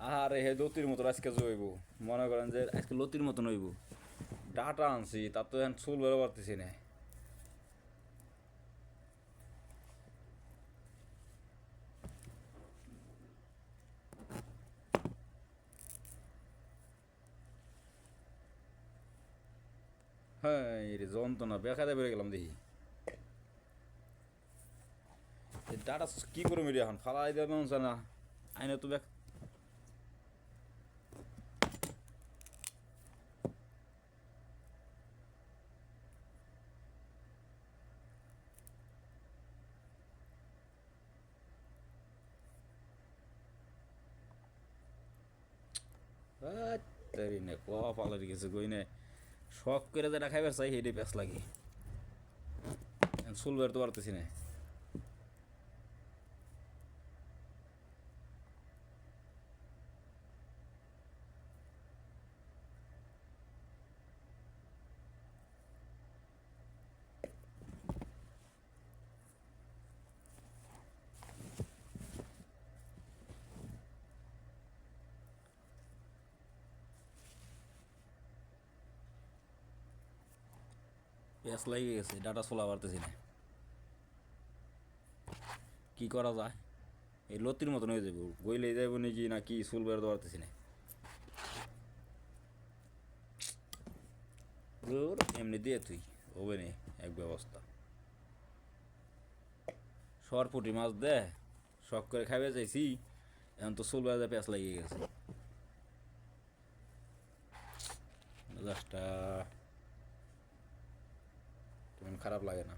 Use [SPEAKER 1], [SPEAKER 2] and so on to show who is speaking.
[SPEAKER 1] আরে হে লতির মতো আজকে জইব, মনে করেন যে আজকে লতির মতন হইব। ডাটা আনছি তার তো এখন চুল বেরো পারতেছি না। হ্যাঁ রে যন্ত্রণা বেকারে বেড়ে গেলাম দেখি। এই ডাটা কি করে মিডিয়া এখন ফালাই দেওয়া মন চায় না। আইনে তো বেক তারি না কপালের কিছু কই না। শখ করে যেটা খাইবার চাই সেটাই পেঁচ লাগে। চুল বেরোতে পারতেছি না। পেঁচ লাগিয়ে গেছে, ডাটা চলা পারতেছি না। কি করা যায়? এই লতির মতন হয়ে যাবো, গইলেই যাবো নাকি না কি, চুল বেরোতে পারতেছি না। ধুর, এমনি দিয়ে তুই হবে নি এক ব্যবস্থা। সরপুটি মাছ দে, শখ করে খাইবে চাইছি, এখন তো চুল বেড়া পেঁচ লাগিয়ে গেছে। মেজাজটা তেমন খারাপ লাগে না।